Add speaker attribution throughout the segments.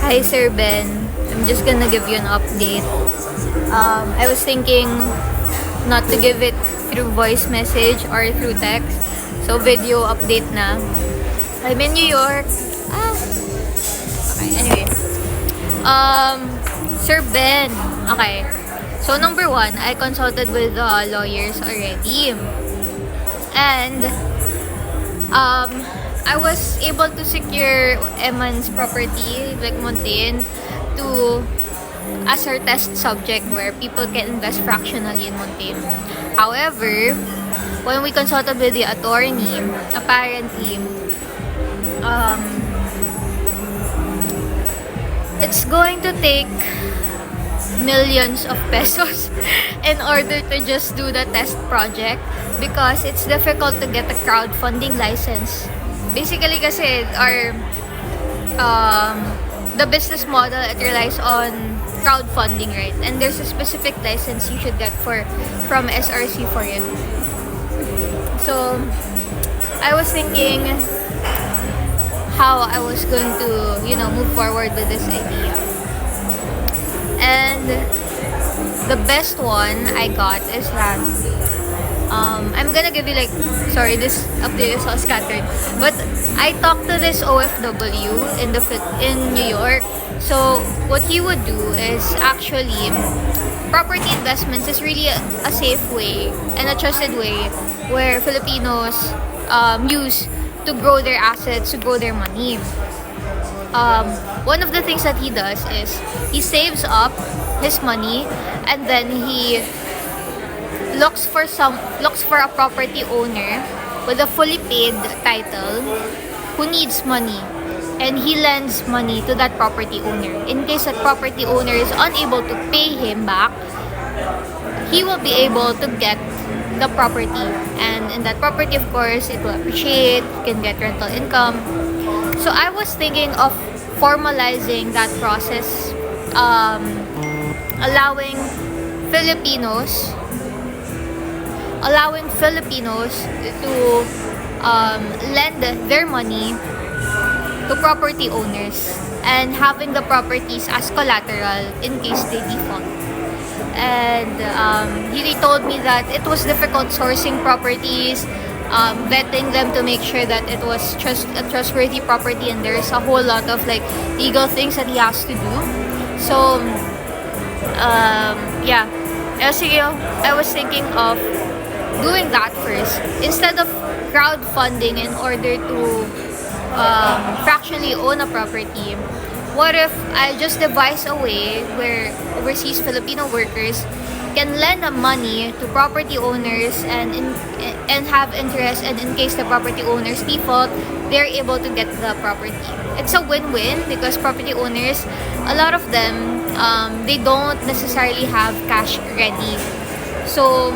Speaker 1: Hi Sir Ben, I'm just gonna give you an update. I was thinking not to give it through voice message or through text. So video update na. I'm in New York. Okay, anyway. Sir Ben. Okay. So number one, I consulted with lawyers already. And I was able to secure Eman's property, like Mountain, to as our test subject where people can invest fractionally in Mountain. However, when we consulted with the attorney, apparently, it's going to take millions of pesos in order to just do the test project because it's difficult to get a crowdfunding license. Basically kasi the business model, it relies on crowdfunding, right? And there's a specific license you should get from SRC for it. So I was thinking how I was going to, move forward with this idea. And the best one I got is that I'm gonna give you this update is all scattered, but I talked to this OFW in New York. So what he would do is actually property investments is really a safe way and a trusted way where Filipinos use to grow their assets, to grow their money. One of the things that he does is he saves up his money and then he looks for a property owner with a fully paid title who needs money, and he lends money to that property owner. In case that property owner is unable to pay him back, he will be able to get the property, and in that property, of course, it will appreciate, you can get rental income. So I was thinking of formalizing that process, allowing Filipinos to lend their money to property owners and having the properties as collateral in case they default. And he told me that it was difficult sourcing properties, vetting them to make sure that it was a trustworthy property, and there's a whole lot of legal things that he has to do. So I was thinking of doing that first instead of crowdfunding in order to fractionally own a property. What if I just devise a way where overseas Filipino workers can lend the money to property owners and have interest, and in case the property owners default, they're able to get the property. It's a win-win because property owners, a lot of them, they don't necessarily have cash ready. So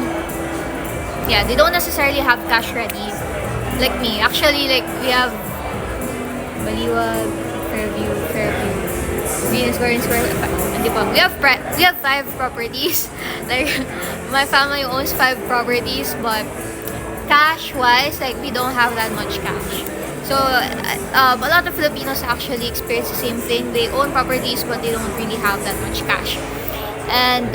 Speaker 1: yeah, they don't necessarily have cash ready like me. Actually, we have Baliwag, Fairview, Venus Garden Square. We have 5 properties. My family owns 5 properties, but cash-wise, we don't have that much cash. So a lot of Filipinos actually experience the same thing. They own properties, but they don't really have that much cash. And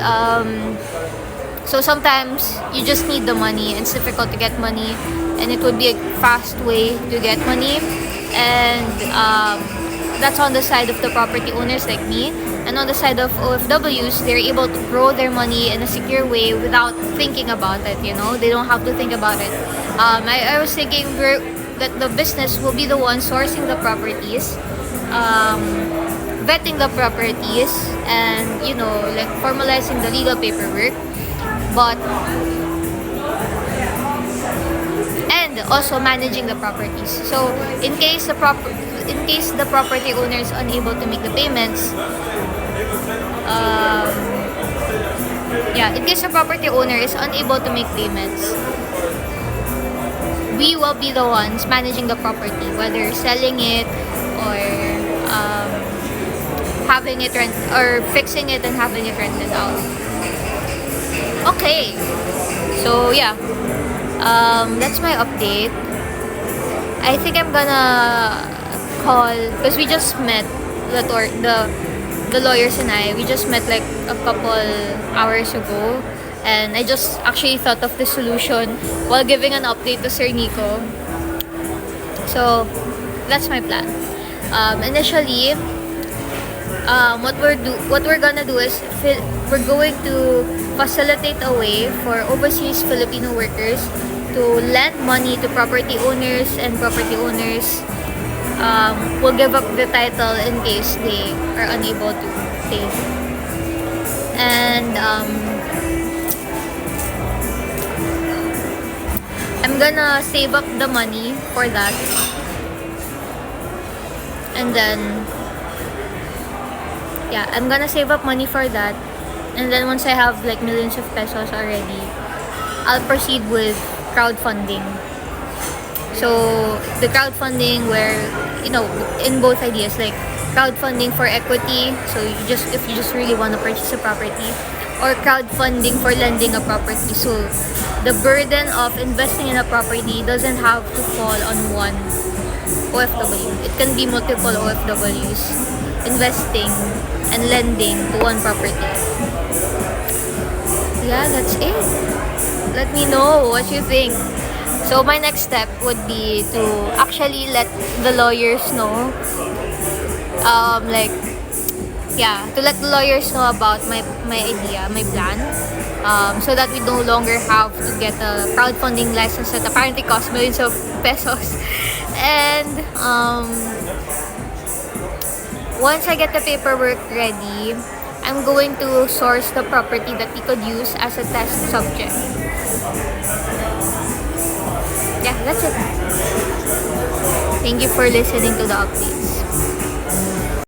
Speaker 1: so sometimes you just need the money. It's difficult to get money, and it would be a fast way to get money. And that's on the side of the property owners like me. And on the side of OFWs, they're able to grow their money in a secure way without thinking about it. They don't have to think about it. I was thinking that the business will be the one sourcing the properties, vetting the properties, and formalizing the legal paperwork. And also managing the properties. So in case the property owner is unable to make the payments, we will be the ones managing the property, whether selling it or having it rent or fixing it and having it rented out. Okay, so yeah, that's my update. I think I'm gonna call, because we just met the lawyers and I, we just met like a couple hours ago, and I just actually thought of the solution while giving an update to Sir Nico. So that's my plan. Initially, what we're gonna do is we're going to facilitate a way for overseas Filipino workers to lend money to property owners, and property owners will give up the title in case they are unable to pay. And I'm gonna save up the money for that, and then I'm gonna save up money for that, and then once I have like millions of pesos already, I'll proceed with crowdfunding. So the crowdfunding where, in both ideas, like crowdfunding for equity, so if you just really want to purchase a property, or crowdfunding for lending a property. So the burden of investing in a property doesn't have to fall on one OFW. It can be multiple OFWs investing and lending to one property. Yeah, that's it. Let me know what you think. So my next step would be to actually let the lawyers know, to let the lawyers know about my idea, my plan, so that we no longer have to get a crowdfunding license that apparently costs millions of pesos. And once I get the paperwork ready, I'm going to source the property that we could use as a test subject. Yeah, that's it. Thank you for listening to the updates.